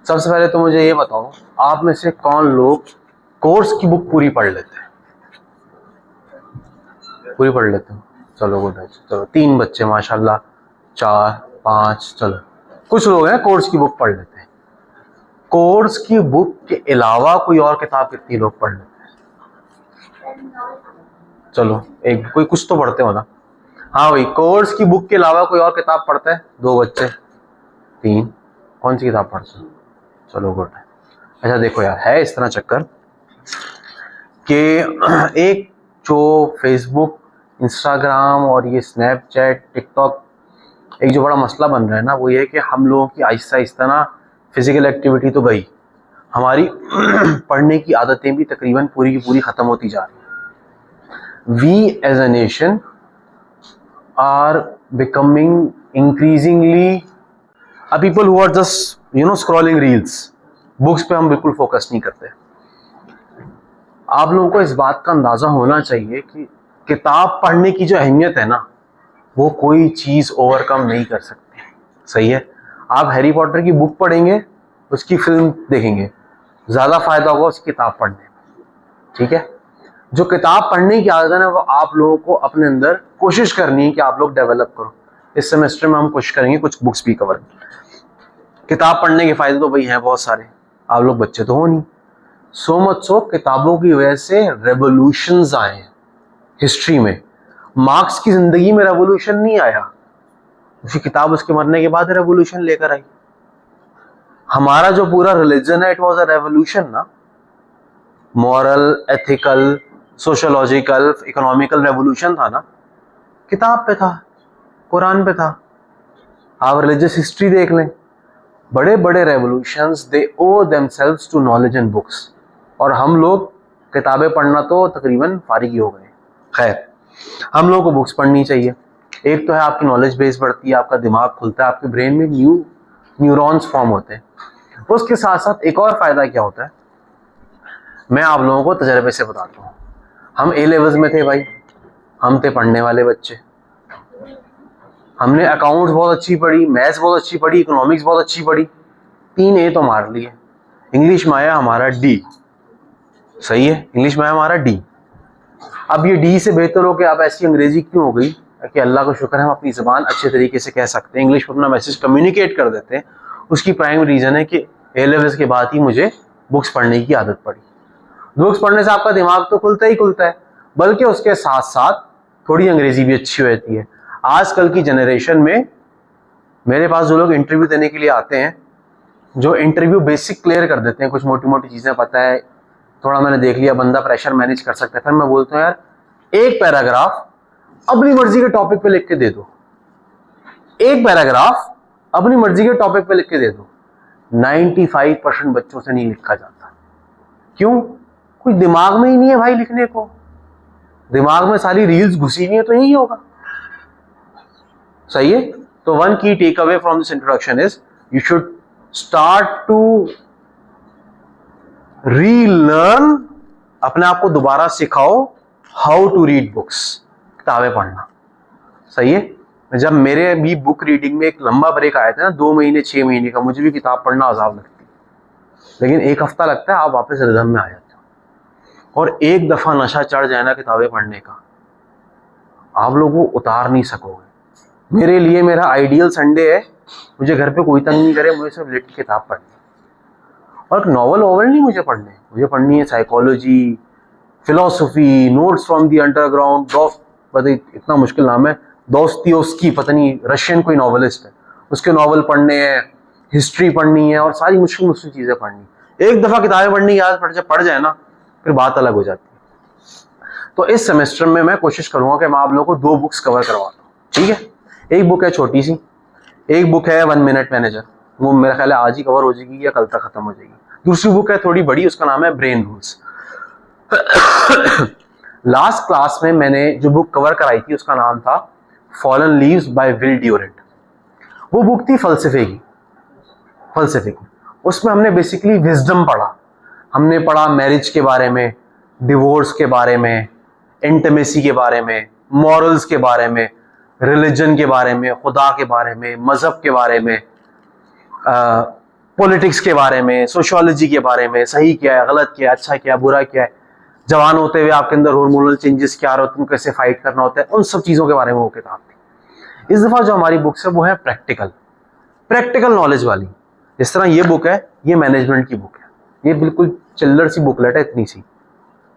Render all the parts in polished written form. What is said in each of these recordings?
सबसे पहले तो मुझे ये बताओ, आप में से कौन लोग कोर्स की बुक पूरी पढ़ लेते हैं? पूरी पढ़ लेते हो? चलो गुड है। चलो 3 बच्चे माशाल्लाह, 4 5, चलो कुछ लोग हैं कोर्स की बुक पढ़ लेते हैं। कोर्स की बुक के अलावा कोई और किताब कितनी लोग पढ़ लेते हैं? चलो एक कोई कुछ तो पढ़ते हो ना। हाँ भाई, कोर्स की बुक के अलावा कोई और किताब पढ़ता है? 2 बच्चे, 3। कौन सी किताब पढ़ते हो? चलो गुड है। अच्छा देखो यार, है इस तरह चक्कर कि एक जो फेसबुक, इंस्टाग्राम और ये स्नैपचैट, टिकटॉक, एक जो बड़ा मसला बन रहा है ना, वो ये है कि हम लोगों की आहिस्ता आहिस्ता ना फिजिकल एक्टिविटी तो गई, हमारी पढ़ने की आदतें भी तकरीबन पूरी की पूरी खत्म होती जा रही हैं। We as a nation are becoming increasingly a people who are just scrolling reels. Books पे हम बिल्कुल फोकस नहीं करते। आप लोगों को इस बात का अंदाजा होना चाहिए कि किताब पढ़ने की जो अहमियत है ना, वो कोई चीज ओवरकम नहीं कर सकती। सही है, आप हैरी पॉटर की बुक पढ़ेंगे, उसकी फिल्म देखेंगे, ज्यादा फायदा होगा उस किताब पढ़ने में। ठीक है, जो किताब पढ़ने की आदत है ना, वो आप लोगों को अपने अंदर कोशिश करनी है कि आप लोग डेवलप करो। इस सेमेस्टर में हम कोशिश करेंगे कुछ बुक्स भी कवर। किताब पढ़ने के फायदे तो भाई हैं बहुत सारे, आप लोग बच्चे तो हो नहीं। सो मच सो किताबों की वजह से रेवोल्यूशंस आए हैं हिस्ट्री में। मार्क्स की जिंदगी में रेवोल्यूशन नहीं आया, उसकी किताब उसके मरने के बाद रेवोल्यूशन लेकर आई। हमारा जो पूरा रिलीजन है, इट वाज अ रेवोल्यूशन ना, moral, ethical, sociological, economical revolution था ना, किताब पे था, कुरान पे था। आप रिलीजियस हिस्ट्री देख लें, बड़े बड़े revolutions they owe themselves to knowledge and books, और हम लोग किताबें पढ़ना तो तकरीबन फारिग ही हो गए। खैर, हम लोगों को बुक्स पढ़नी चाहिए। एक तो है आपकी नॉलेज बेस बढ़ती है, आपका दिमाग खुलता है, आपके ब्रेन में न्यूरॉन्स फॉर्म होते हैं। उसके साथ साथ एक और फायदा क्या होता है, मैं आप लोगों को तजर्बे से बताता हूँ। हम ए लेवल्स में थे भाई, हम थे पढ़ने वाले बच्चे, हमने अकाउंट्स बहुत अच्छी पढ़ी, मैथ्स बहुत अच्छी पढ़ी, इकोनॉमिक्स बहुत अच्छी पढ़ी, 3 ए तो मार लिए। इंग्लिश में आया हमारा डी। सही है, इंग्लिश में आया हमारा डी। अब ये डी से बेहतर हो कि अब ऐसी अंग्रेजी क्यों हो गई कि अल्लाह का शुक्र है हम अपनी ज़बान अच्छे तरीके से कह सकते हैं, इंग्लिश में अपना मैसेज कम्युनिकेट कर देते हैं। उसकी प्राइम रीज़न है कि ए लेवल्स के बाद ही मुझे बुक्स पढ़ने की आदत पड़ी। बुक्स पढ़ने से आपका दिमाग तो खुलता ही खुलता है, बल्कि उसके साथ साथ थोड़ी अंग्रेजी भी अच्छी होती है। आजकल की जनरेशन में मेरे पास जो लोग इंटरव्यू देने के लिए आते हैं, जो इंटरव्यू बेसिक क्लियर कर देते हैं, कुछ मोटी मोटी चीज़ें पता है, थोड़ा मैंने देख लिया बंदा प्रेशर मैनेज कर सकता है, फिर मैं बोलता हूँ यार एक पैराग्राफ अपनी मर्जी के टॉपिक पे लिख के दे दो, एक पैराग्राफ अपनी मर्जी के टॉपिक पे लिख के दे दो। 95% बच्चों से नहीं लिखा जाता। क्यों? कोई दिमाग में ही नहीं है भाई लिखने को, दिमाग में सारी रील्स घुसी हुई है, तो यही होगा। सही है, तो one key takeaway from this introduction is you should start to relearn, अपने आप को दोबारा सिखाओ हाउ टू रीड बुक्स, किताबें पढ़ना। सही है, जब मेरे भी बुक रीडिंग में एक लंबा ब्रेक आया था ना, 2 महीने 6 महीने का, मुझे भी किताब पढ़ना अजाब लगती, लेकिन 1 हफ्ता लगता है, आप वापस रिदम में आ जाते हो। और एक दफा नशा चढ़ जाए ना किताबें पढ़ने का, आप लोगों को उतार नहीं सकोगे। मेरे लिए मेरा आइडियल संडे है, मुझे घर पे कोई तंग नहीं करे, मुझे सिर्फ लेट की किताब पढ़नी। और नॉवल वॉवल नहीं मुझे पढ़ने, मुझे पढ़नी है psychology, philosophy, notes from the underground, पता इतना मुश्किल नाम है, दोस्तियोस्की, पता नहीं रशियन कोई नॉवलिस्ट है, उसके नॉवल पढ़ने हैं, हिस्ट्री पढ़नी है, और सारी मुश्किल मुश्किल चीजें पढ़नी। एक दफा किताबें पढ़ने की आदत पढ़ जाए ना, फिर बात अलग हो जाती है। तो इस सेमेस्टर में मैं कोशिश करूंगा कि मैं आप लोगों को 2 बुक्स कवर करवा दूं। ठीक है, एक बुक है छोटी सी, एक बुक है 1 मिनट मैनेजर, वो मेरा ख्याल है आज ही कवर हो जाएगी या कल तक खत्म हो जाएगी। दूसरी बुक है थोड़ी बड़ी, उसका नाम है ब्रेन रूल्स। लास्ट क्लास में मैंने जो बुक कवर कराई थी उसका नाम था Fallen Leaves by Will Durant. वो बुक थी फलसफे की। उसमें हमने बेसिकली विजडम पढ़ा, हमने पढ़ा मैरिज के बारे में, डिवोर्स के बारे में, इंटीमेसी के बारे में, मॉरल्स के बारे में, रिलीजन के बारे में, खुदा के बारे में, मजहब के बारे में, पॉलिटिक्स के बारे में, सोशियोलॉजी के बारे में, सही क्या है, गलत क्या है, अच्छा क्या है, बुरा क्या है, जवान होते हुए आपके अंदर हार्मोनल चेंजेस क्या होते हैं, कैसे फाइट करना होता है, उन सब चीजों के बारे में वो किताब थी। इस दफा जो हमारी बुक्स है वो है प्रैक्टिकल नॉलेज वाली। जिस तरह ये बुक है, ये मैनेजमेंट की बुक है, ये बिल्कुल चिल्लर सी बुकलेट है, इतनी सी,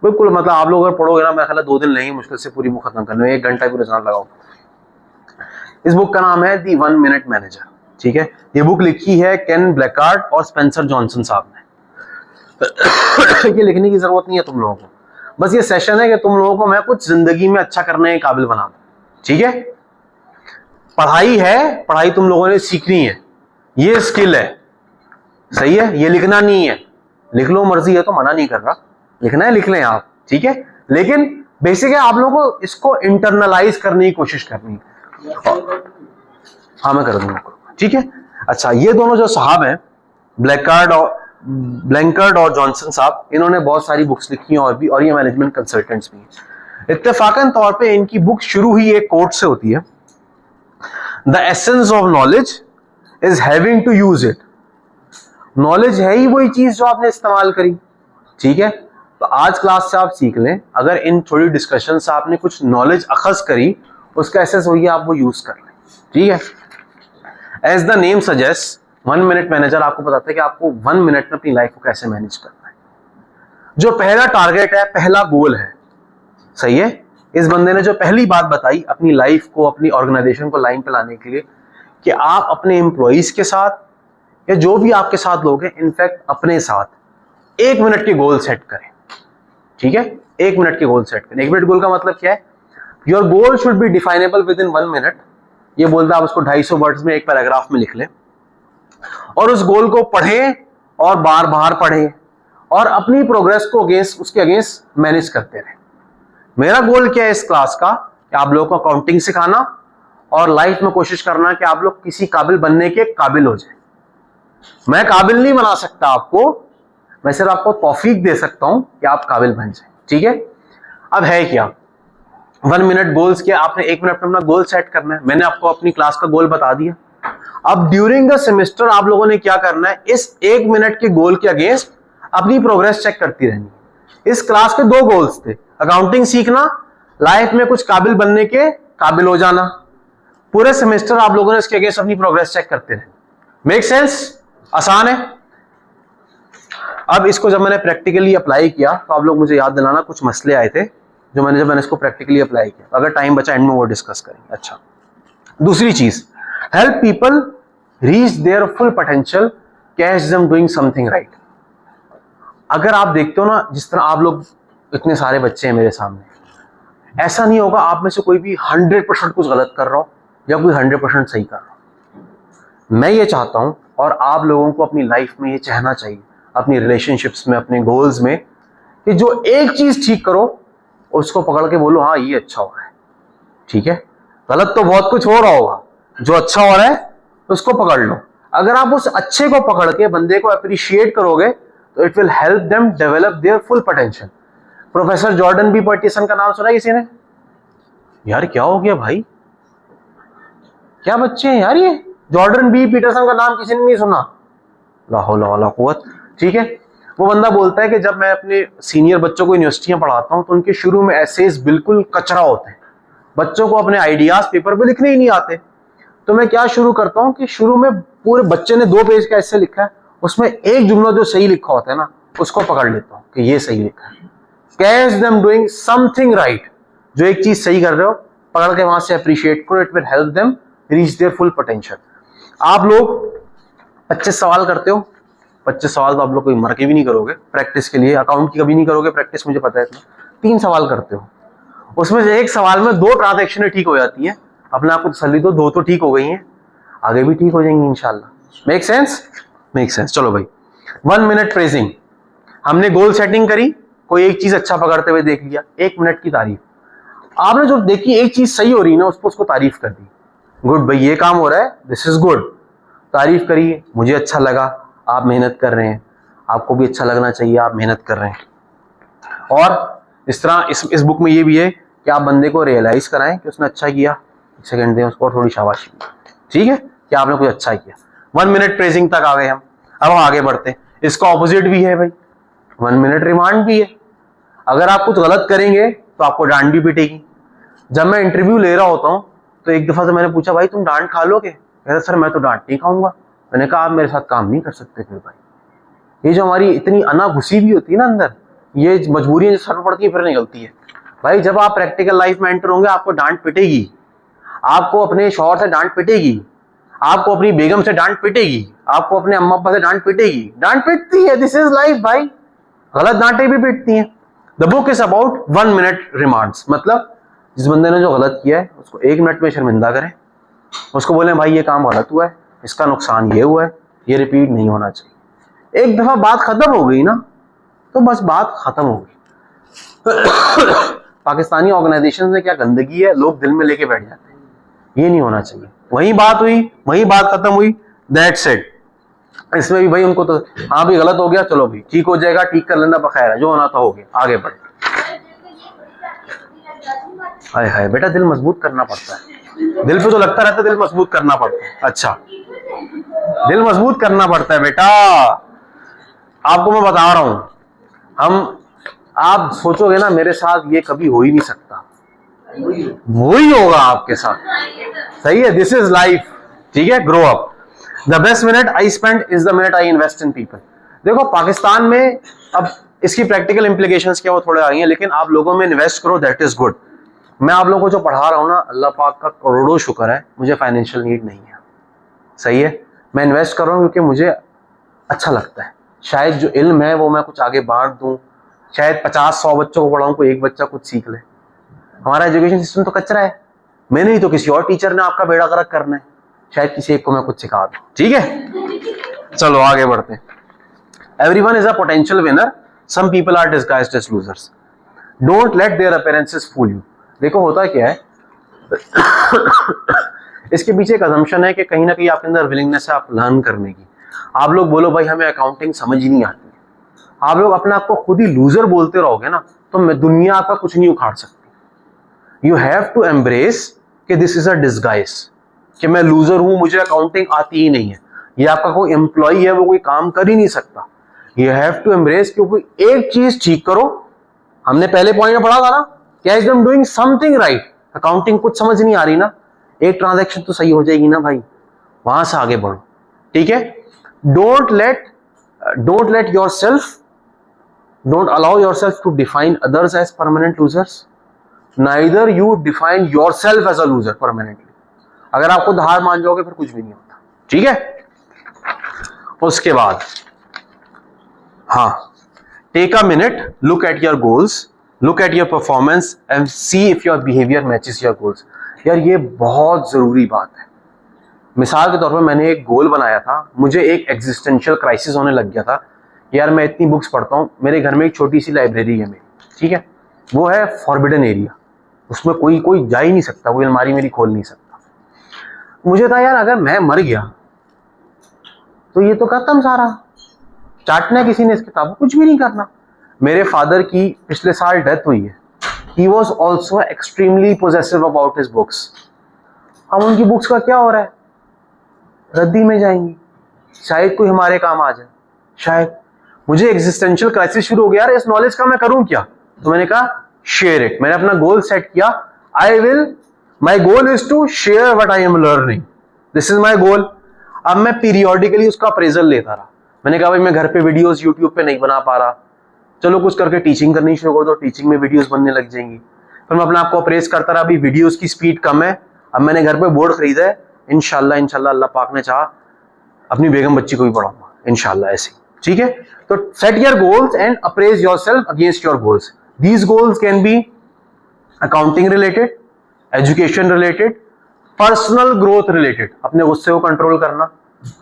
बिल्कुल मतलब आप लोग अगर पढ़ोगे ना, मैं ख्याल 2 दिन लगेंगे मुश्किल से पूरी बुक खत्म करने में, 1 घंटा भी रोजाना लगाओ। इस बुक का नाम है दी 1 मिनट मैनेजर, ठीक है। ये बुक लिखी है केन ब्लैकार्ड और स्पेंसर जॉनसन साहब ने। ये लिखने की जरूरत नहीं है तुम लोगों को, बस ये सेशन है कि तुम लोगों को मैं कुछ जिंदगी में अच्छा करने के काबिल बना दूं, ठीक है। पढ़ाई है, पढ़ाई तुम लोगों ने सीखनी है, ये स्किल है, सही है। ये लिखना नहीं है, लिख लो मर्जी है तो मना नहीं कर रहा, लिखना है लिख लें आप, ठीक है। लेकिन बेसिक है आप लोगों को इसको इंटरनलाइज करने की कोशिश करनी है। हाँ मैं कर दूंगा, ठीक है। अच्छा, ये दोनों जो साहब हैं, ब्लैंकर्ड और जॉनसन साहब, इन्होंने बहुत सारी बुक्स लिखी हैं और भी, और ये मैनेजमेंट कंसल्टेंट्स भी हैं। इत्तेफाकन तौर पे इनकी बुक शुरू ही एक कोट से होती है, the essence of knowledge is having to use it. Knowledge है ही वही चीज जो आपने इस्तेमाल करी, ठीक है। तो आज क्लास से आप सीख लें, अगर इन थोड़ी डिस्कशन से आपने कुछ नॉलेज अखज करी, उसका एसेस वही आप वो यूज कर लें, ठीक है। As the name suggest, 1 minute manager आपको बताता है कि आपको 1 मिनट में अपनी लाइफ को कैसे मैनेज करना है। जो पहला टारगेट है, पहला गोल है, सही है। इस बंदे ने जो पहली बात बताई अपनी लाइफ को, अपनी ऑर्गेनाइजेशन को लाइन पे लाने के लिए, कि आप अपने एम्प्लॉइज के साथ या जो भी आपके साथ लोग हैं, इनफैक्ट अपने साथ 1 मिनट के गोल सेट करें, ठीक है। 1 मिनट के गोल सेट करें। 1 मिनट गोल का मतलब क्या है? Your goal should be definable with in 1 minute. ये बोलता है आप उसको 250 वर्ड्स में, एक पैराग्राफ में लिख लें, और उस गोल को पढ़ें और बार बार पढ़ें और अपनी प्रोग्रेस को उसके अगेंस्ट मैनेज करते रहें। मेरा गोल क्या है इस क्लास का, कि आप लोगों को अकाउंटिंग सिखाना और लाइफ में कोशिश करना कि आप लोग किसी काबिल बनने के काबिल हो जाए। मैं काबिल नहीं बना सकता आपको, मैं सिर्फ आपको तौफीक दे सकता हूं कि आप काबिल बन जाए, ठीक है। अब है क्या 1 मिनट गोल्स के, आपने 1 मिनट में अपना गोल सेट करना है। मैंने आपको अपनी क्लास का गोल बता दिया। अब ड्यूरिंग द सेमेस्टर आप लोगों ने क्या करना है, इस 1 मिनट के गोल के अगेंस्ट अपनी प्रोग्रेस चेक करती रहनी है। इस क्लास के 2 गोल्स थे, अकाउंटिंग सीखना, लाइफ में कुछ काबिल बनने के काबिल हो जाना। पूरे सेमेस्टर आप लोगों ने इसके अगेंस्ट अपनी प्रोग्रेस चेक करते रहे। Make sense? आसान है। अब इसको जब मैंने प्रैक्टिकली अप्लाई किया तो आप लोग मुझे याद दिलाना, कुछ मसले आए थे जब मैंने इसको प्रैक्टिकली अप्लाई किया। अगर टाइम बचा एंड में वो डिस्कस करेंगे। अच्छा, दूसरी चीज, help people reach there full potential, catch them doing something right. अगर आप देखते हो ना, जिस तरह आप लोग इतने सारे बच्चे हैं मेरे सामने, ऐसा नहीं होगा आप में से कोई भी 100% कुछ गलत कर रहा हो या कोई 100% सही कर रहा हो। मैं ये चाहता हूं, और आप लोगों को अपनी लाइफ में ये चाहना चाहिए, अपनी रिलेशनशिप्स में, अपने गोल्स में, कि जो एक चीज ठीक करो उसको पकड़ के बोलो हाँ ये अच्छा हो रहा है, ठीक है। गलत तो बहुत कुछ हो रहा होगा, जो अच्छा हो रहा है उसको पकड़ लो। अगर आप उस अच्छे को पकड़ के बंदे को अप्रिशिएट करोगे तो it will help them develop their full potential. Professor Jordan B Peterson का नाम सुना है किसी ने? यार क्या हो गया भाई, क्या बच्चे हैं यार ये? जॉर्डन बी पीटरसन का नाम किसी ने नहीं सुना? ला हौला वला कुव्वत, ठीक है। वो बंदा बोलता है कि जब मैं अपने सीनियर बच्चों को यूनिवर्सिटियां पढ़ाता हूं तो उनके शुरू में एसेज बिल्कुल कचरा होते हैं, बच्चों को अपने आइडियाज पेपर पे लिखने ही नहीं आते। तो मैं क्या शुरू करता हूं कि शुरू में पूरे बच्चे ने 2 पेज का ऐसे लिखा है, उसमें एक जुमला जो सही लिखा होता है ना, उसको पकड़ लेता हूं कि ये सही लिखा है। Catch them doing something right, जो एक चीज सही कर रहे हो पकड़ के वहां से अप्रिशिएट करो, it will help them reach there full potential. आप लोग 25 सवाल करते हो, 25 सवाल तो आप लोग कोई मर के भी नहीं करोगे प्रैक्टिस के लिए, अकाउंट की कभी नहीं करोगे प्रैक्टिस, मुझे पता है इतना। 3 सवाल करते हो, उसमें से एक सवाल में 2 ट्रांजैक्शनें ठीक हो जाती हैं, अपने आप को तसल्ली दो, 2 तो ठीक हो गई हैं, आगे भी ठीक हो जाएंगी इंशाल्लाह। Make sense? Make sense. चलो भाई, 1 मिनट प्रेजिंग, हमने गोल सेटिंग करी, कोई एक चीज अच्छा पकड़ते हुए देख लिया, 1 मिनट की तारीफ। आपने जो देखी एक चीज सही हो रही ना, उसको तारीफ कर दी, गुड भाई ये काम हो रहा है, दिस इज गुड, तारीफ करिए, मुझे अच्छा लगा, आप मेहनत कर रहे हैं, आपको भी अच्छा लगना चाहिए, आप मेहनत कर रहे हैं। और इस तरह इस बुक में ये भी है कि आप बंदे को रियलाइज कराएं कि उसने अच्छा किया, सेकंड दें उसको थोड़ी शाबाशी, ठीक है, कि आपने कुछ अच्छा किया। 1 मिनट प्रेजिंग तक आ गए हम। अब हम आगे बढ़ते हैं, इसका ऑपोजिट भी है भाई, 1 मिनट रिमांड भी है। अगर आप कुछ गलत करेंगे तो आपको डांट भी पिटेगी। जब मैं इंटरव्यू ले रहा होता हूँ तो एक दफा से मैंने पूछा, भाई तुम डांट खा लोगे? कह रहे सर मैं तो डांट नहीं खाऊंगा। मैंने कहा आप मेरे साथ काम नहीं कर सकते फिर भाई। ये जो हमारी इतनी अना घुसी हुई होती है ना अंदर, ये मजबूरियां जो सर पड़ती है फिर निकलती है। भाई जब आप प्रैक्टिकल लाइफ में एंटर होंगे आपको डांट पिटेगी, आपको अपने शौहर से डांट पिटेगी, आपको अपनी बेगम से डांट पिटेगी, आपको अपने अम्मा अब्बा से डांट पिटेगी। डांट पिटती है, दिस इज लाइफ भाई। गलत डांटें भी पिटती हैं। The book is about 1 minute reminds, मतलब जिस बंदे ने जो गलत किया है उसको 1 मिनट में शर्मिंदा करें, उसको बोले भाई ये काम गलत हुआ है, इसका नुकसान ये हुआ है, ये रिपीट नहीं होना चाहिए। एक दफा बात खत्म हो गई ना तो बस बात खत्म हो गई। पाकिस्तानी ऑर्गेनाइजेशन में क्या गंदगी है, लोग दिल में लेके बैठ जाते हैं, ये नहीं होना चाहिए। वही बात हुई, वही बात खत्म हुई, दैट्स इट। इसमें भी भाई उनको तो हाँ भी गलत हो गया, चलो भाई ठीक हो जाएगा, ठीक कर लेना, बखैर है, जो होना था हो गया, आगे बढ़। हाय हाय बेटा, दिल मजबूत करना पड़ता है। दिल पे तो लगता रहता है दिल मजबूत करना पड़ता है। अच्छा, दिल मजबूत करना पड़ता है बेटा, आपको मैं बता रहा हूं। आप सोचोगे ना मेरे साथ ये कभी हो ही नहीं सकता, वही होगा आपके साथ। सही है, दिस इज लाइफ। ठीक है, grow up. The best minute I spend is the minute I invest in people. देखो पाकिस्तान में अब इसकी प्रैक्टिकल इंप्लीकेशंस क्या वो थोड़े आ गई हैं, लेकिन आप लोगों में इन्वेस्ट करो, दैट इज गुड। मैं आप लोगों को जो पढ़ा रहा हूं ना, अल्लाह पाक का करोड़ों शुक्र है, मुझे फाइनेंशियल नीड नहीं है। सही है, मैं इन्वेस्ट कर रहा हूं क्योंकि मुझे अच्छा लगता है। शायद जो इल्म है वो मैं कुछ आगे बांट दूं, शायद 50-100 बच्चों को पढ़ाऊं, कोई एक बच्चा कुछ सीख ले। हमारा एजुकेशन सिस्टम तो कचरा है, मैंने ही तो किसी और टीचर ने आपका बेड़ा गर्क करना है, शायद किसी एक को मैं कुछ सिखा दूं। ठीक है, चलो आगे बढ़ते हैं। Everyone is a potential winner, some people are disguised as losers, don't let their appearances fool you. देखो होता क्या है, इसके पीछे एक अजम्पशन है कि कहीं ना कहीं आपके अंदर विलिंगनेस है आप लर्न करने की। आप लोग बोलो भाई हमें अकाउंटिंग समझ ही नहीं आती, आप लोग अपने आप को खुद ही लूजर बोलते रहोगे ना तो मैं दुनिया आपका कुछ नहीं उखाड़ सकती। यू हैव टू एम्ब्रेस कि दिस इज अ डिस्गाइज, कि मैं लूजर हूं, मुझे अकाउंटिंग आती ही नहीं है। ये आपका कोई एम्प्लॉय है, वो कोई काम कर ही नहीं सकता। यू हैव टू एम्ब्रेस कि कोई एक चीज ठीक करो। हमने पहले पॉइंट में पढ़ा था ना, क्या is doing something right. Accounting कुछ समझ नहीं आ रही ना, एक ट्रांजैक्शन तो सही हो जाएगी ना भाई, वहां से आगे बढ़ो। ठीक है, don't let yourself, don't allow yourself to define others as permanent losers, neither you define yourself as a loser permanently. अगर आप खुद हार मान जाओगे फिर कुछ भी नहीं होता। ठीक है, उसके बाद हाँ, take a minute, look at your goals, look at your performance and see if your behaviour matches your goals. यार ये बहुत जरूरी बात है। मिसाल के तौर पर मैंने एक गोल बनाया था, मुझे एक एग्जिस्टेंशियल क्राइसिस होने लग गया था, यार मैं इतनी बुक्स पढ़ता हूँ, मेरे घर में एक छोटी सी लाइब्रेरी है मेरी, ठीक है, वो है फॉरबिडन एरिया, उसमें कोई जा ही नहीं सकता, कोई अलमारी मेरी खोल नहीं सकता। मुझे था यार अगर मैं मर गया तो ये तो खत्म सारा, चाटना किसी ने इस किताब को, कुछ भी नहीं करना। मेरे फादर की पिछले साल डेथ हुई है, he was also extremely possessive about his books। हम उनकी बुक्स का क्या हो रहा है, रद्दी में जाएंगी, शायद कोई हमारे काम आ जाए, शायद। मुझे एग्जिस्टेंशियल क्राइसिस शुरू हो गया, यार इस नॉलेज का मैं करूं क्या, तो मैंने कहा शेयर इट। मैंने अपना गोल सेट किया, my goal is to share what I am learning, this is my goal. अब मैं पीरियोडिकली उसका अप्रेजल लेता रहा। मैंने कहा भाई मैं घर पे वीडियोस यूट्यूब पे नहीं बना पा रहा, चलो कुछ करके टीचिंग करनी शुरू कर दो, टीचिंग में वीडियोस बनने लग जाएंगी। फिर मैं अपने आप को अप्रेस करता रहा, अभी वीडियोस की स्पीड कम है, अब मैंने घर पे बोर्ड खरीदा है, इंशाल्लाह अल्लाह पाक ने चाहा अपनी बेगम बच्ची को भी पढ़ाऊंगा इंशाल्लाह ऐसे। ठीक है, तो set your goals and apprise yourself against your goals. These goals can be accounting related, education related, personal growth related, अपने गुस्से को कंट्रोल करना,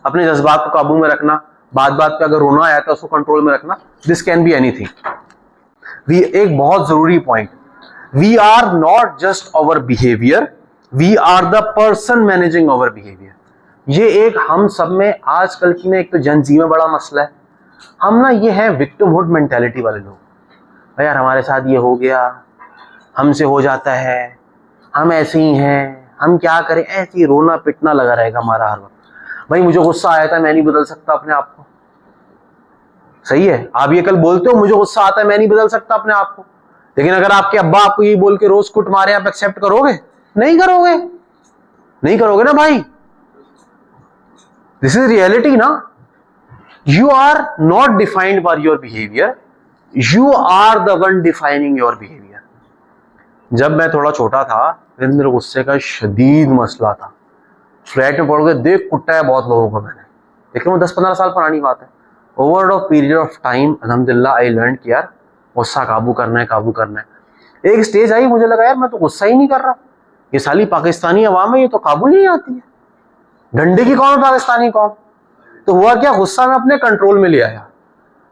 अपने जज्बात को काबू में रखना, बात बात पे अगर रोना आया तो उसको कंट्रोल में रखना, दिस कैन बी एनीथिंग। एक बहुत जरूरी point, we are not just our behaviour, we are the person managing our behaviour. ये एक हम सब में आजकल की ना एक तो जनजी में बड़ा मसला है। हम ना ये है विक्टिमहुड मेंटालिटी वाले लोग, यार हमारे साथ ये हो गया, हमसे हो जाता है, हम ऐसे ही हैं, हम क्या करें, ऐसे ही रोना पिटना लगा रहेगा हमारा हर वक्त। भाई मुझे गुस्सा आया था, मैं नहीं बदल सकता अपने आप को, सही है, आप ये कल बोलते हो मुझे गुस्सा आता है, मैं नहीं बदल सकता अपने आप को, लेकिन अगर आपके अब्बा आपको ये बोल के रोज कुट मारे, आप एक्सेप्ट करोगे? नहीं करोगे, नहीं करोगे ना भाई। दिस इज रियलिटी ना। You are not defined by your behaviour, you are the one defining your behaviour. जब मैं थोड़ा छोटा था फिर मेरे गुस्से का शदीद मसला था, फ्लैट में पड़ गए, देख कुटा है बहुत लोगों को मैंने, लेकिन वो 10-15 साल पुरानी बात है। Over a period of time अल्हम्दुलिल्लाह आई लर्न कि यार गुस्सा काबू करना है, काबू करना है। एक स्टेज आई, मुझे लगा यार मैं तो गुस्सा ही नहीं कर रहा, ये साली पाकिस्तानी अवाम है, ये तो काबू ही नहीं आती है, डंडे की कौम है पाकिस्तानी कौम। तो हुआ क्या, गुस्सा में अपने कंट्रोल में ले आया।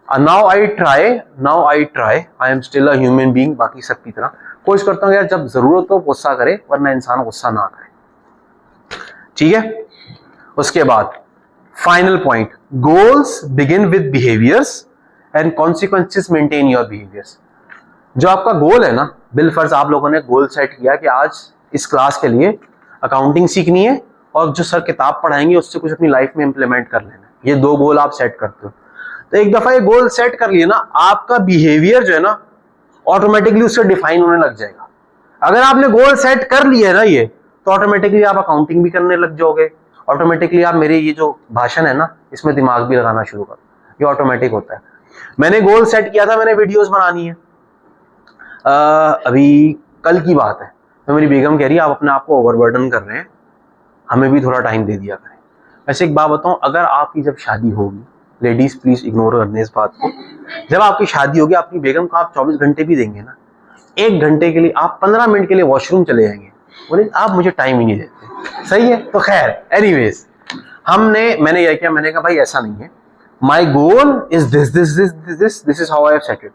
Now I try, I am still a human being, बाकी सब की तरह कोशिश करता हूँ यार जब जरूरत हो गुस्सा करे, वरना इंसान गुस्सा ना करे, ठीक है। उसके बाद final point, goals begin with behaviours and consequences maintain your behaviours. जो आपका गोल है ना, बिल फर्ज आप लोगों ने गोल सेट किया कि आज इस क्लास के लिए अकाउंटिंग सीखनी है और जो सर किताब पढ़ाएंगे उससे कुछ अपनी लाइफ में इंप्लीमेंट कर लेना है, ये 2 गोल आप सेट करते हो। तो एक दफा ये गोल सेट कर लिए ना, आपका बिहेवियर जो है ना ऑटोमेटिकली उससे डिफाइन होने लग जाएगा। अगर आपने गोल सेट कर लिया है ना ये, तो ऑटोमेटिकली आप अकाउंटिंग भी करने लग जाओगे, ऑटोमेटिकली आप मेरे ये जो भाषण है ना इसमें दिमाग भी लगाना शुरू करो, ये ऑटोमेटिक होता है। मैंने गोल सेट किया था, मैंने वीडियोस बनानी है, अभी कल की बात है, तो मेरी बेगम कह रही है आप अपने आप को ओवरबर्डन कर रहे हैं, हमें भी थोड़ा टाइम दे दिया करें। वैसे एक बात बताऊं, अगर आपकी जब शादी होगी, लेडीज प्लीज इग्नोर करने इस बात को, जब आपकी शादी होगी अपनी बेगम को आप 24 घंटे भी देंगे ना, 1 घंटे के लिए आप 15 मिनट के लिए वॉशरूम चले जाएंगे, बोले आप मुझे टाइम ही नहीं देते, सही है। तो खैर एनीवेज, मैंने यह किया, मैंने कहा भाई ऐसा नहीं है, my goal is this is how I have set it.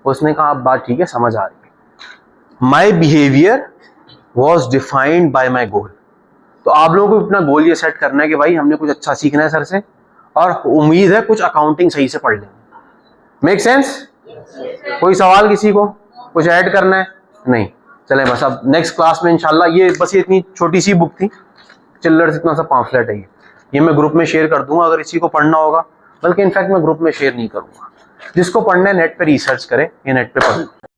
उसने कहा आप बात ठीक है, समझ आ रही है, my behaviour was defined by my goal. तो आप लोगों को अपना गोल ये सेट करना है कि भाई हमने कुछ अच्छा सीखना है सर से, और उम्मीद है कुछ अकाउंटिंग सही से पढ़ लेंगे। Make sense? कोई सवाल किसी को, कुछ ऐड करना है? नहीं, चले बस अब नेक्स्ट क्लास में इंशाल्लाह। ये बस ये इतनी छोटी सी बुक थी, चिल्लर से इतना सा पॉम्फलेट है ये मैं ग्रुप में शेयर कर दूंगा अगर किसी को पढ़ना होगा, बल्कि इनफैक्ट मैं ग्रुप में शेयर नहीं करूंगा। जिसको पढ़ना है नेट पे रिसर्च करे, ये नेट पे पढ़